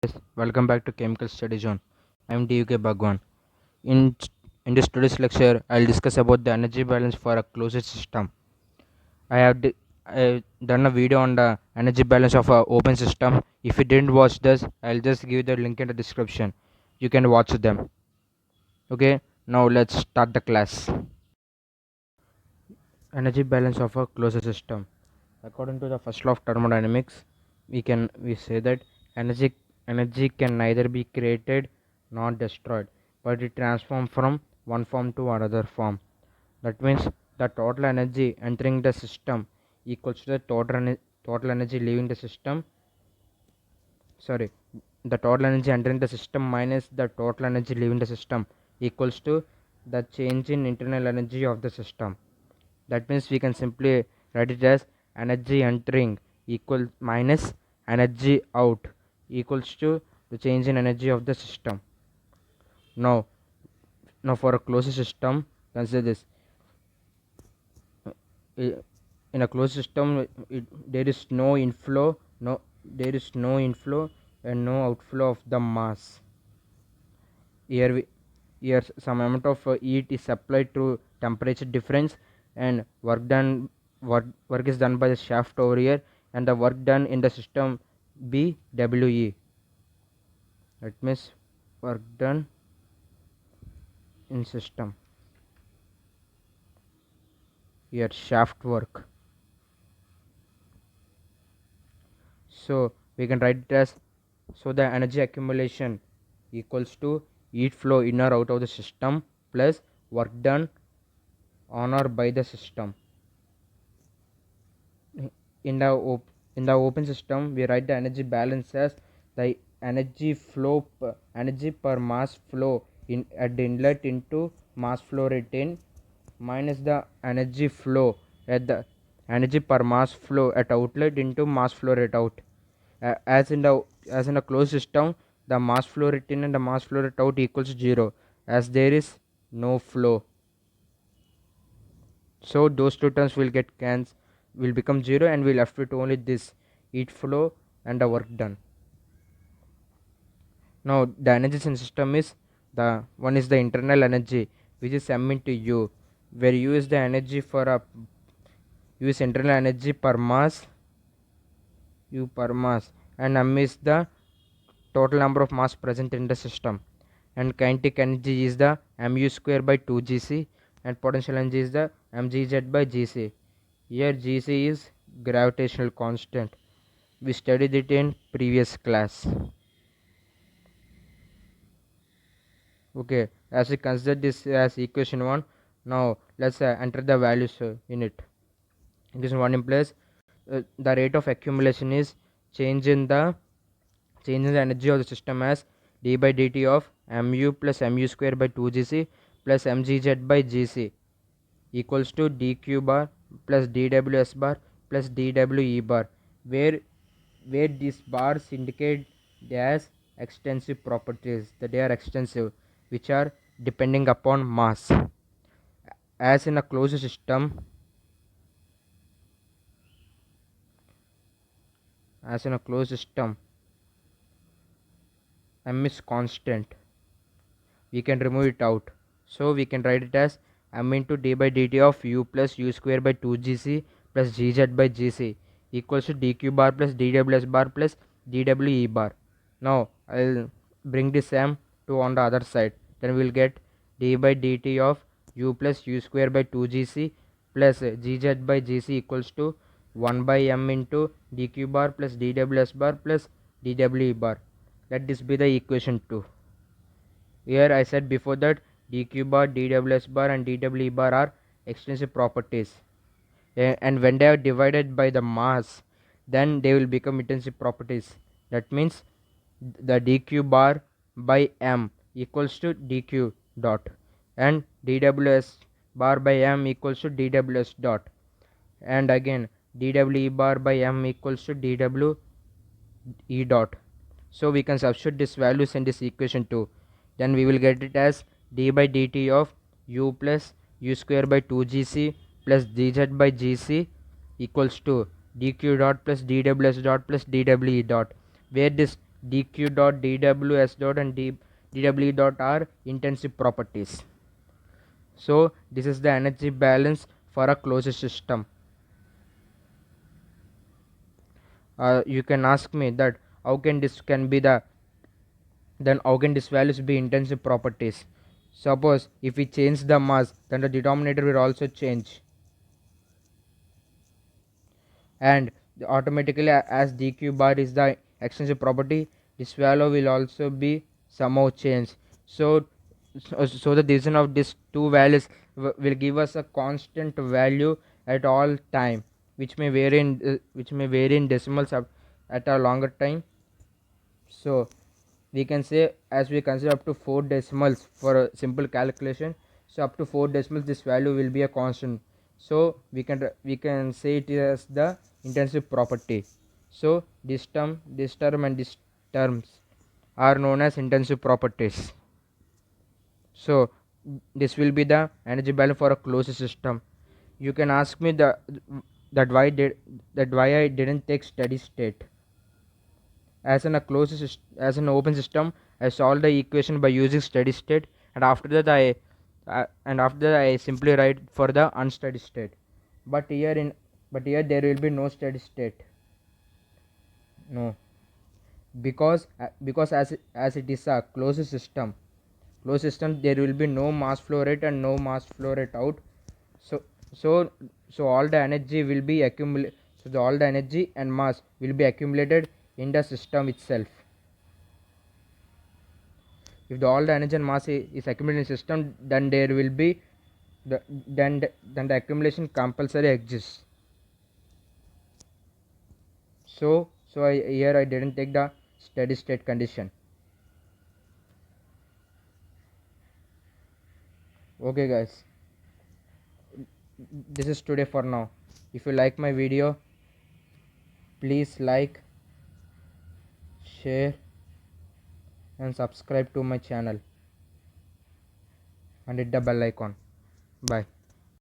Yes, welcome back to Chemical Study Zone. I am DUK Bhagwan. In in this today's lecture, I'll discuss about the energy balance for a closed system. I done a video on the energy balance of a open system. If you didn't watch this, I'll just give the link in the description. You can watch them. Okay. Now let's start the class. Energy balance of a closed system. According to the first law of thermodynamics, we say that energy energy can neither be created nor destroyed, but it transforms from one form to another form. That means the total energy entering the system equals to the total energy leaving the system. Sorry, the total energy entering the system minus the total energy leaving the system equals to the change in internal energy of the system. That means we can simply write it as energy entering equal minus energy out equals to the change in energy of the system. Now, for a closed system, consider this. In a closed system, there is no inflow, and no outflow of the mass. Here some amount of heat is supplied through temperature difference, and work is done by the shaft over here, and the work done in the system be we. That means work done in system, here shaft work. So we can write it as, so the energy accumulation equals to heat flow in or out of the system plus work done on or by the system. In the open system, we write the energy balance as the energy per mass flow in at the inlet into mass flow rate in minus the energy flow at the energy per mass flow at outlet into mass flow rate out. As in a closed system, the mass flow rate in and the mass flow rate out equals 0, as there is no flow. So those two terms will become 0, and we'll left with only this heat flow and the work done. Now the energies in system is, the one is the internal energy, which is m into u, where u is the energy for a u is internal energy per mass, u per mass, and m is the total number of mass present in the system, and kinetic energy is the mu square by 2gc, and potential energy is the mgz by gc. Here gc is gravitational constant. We studied it in previous class. Okay, as we consider this as equation 1, now let's enter the values in it. Equation 1 implies the rate of accumulation is change in the energy of the system as d by dt of mu plus mu square by 2gc plus mgz by gc equals to dq bar plus dws bar plus dwe bar, where these bars indicate as extensive properties, that they are extensive, which are depending upon mass. As in a closed system, m is constant, we can remove it out. So we can write it as m into d by dt of u plus u square by 2gc plus gz by gc equals to dq bar plus dws bar plus dwe bar. Now I'll bring this m to on the other side, then we'll get d by dt of u plus u square by 2gc plus gz by gc equals to 1 by m into dq bar plus dws bar plus dwe bar. Let this be the equation 2. Here I said before that dq bar, dws bar and dwe bar are extensive properties, and when they are divided by the mass, then they will become intensive properties. That means the dq bar by m equals to dq dot, and dws bar by m equals to dws dot, and again dwe bar by m equals to dwe dot. So we can substitute these values in this equation 2. Then we will get it as d by dt of u plus u square by 2gc plus dz by gc equals to dq dot plus dws dot plus dwe dot, where this dq dot dws dot and dw dot are intensive properties. So this is the energy balance for a closed system. You can ask me that how can this can be the then how can these values be intensive properties? Suppose if we change the mass, then the denominator will also change, and automatically as dq bar is the extensive property, this value will also be somehow changed. So the division of these two values will give us a constant value at all time, which may vary in decimals at a longer time. So we can say, as we consider up to 4 decimals for a simple calculation, so up to 4 decimals this value will be a constant. So we can say it as the intensive property. So this term and this terms are known as intensive properties. So this will be the energy balance for a closed system. You can ask me that why I didn't take steady state. As an open system, I solve the equation by using steady state, and after that I simply write for the unsteady state. But here there will be no steady state. No, because as it is a closed system there will be no mass flow rate and no mass flow rate out. So so so all the energy will be accumulated. All the energy and mass will be accumulated in the system itself. If all the energy and mass is accumulated in system, then there will be then the accumulation compulsory exists. Here I didn't take the steady state condition. Okay guys, this is today for now. If you like my video, please like, share and subscribe to my channel and hit the bell icon. Bye.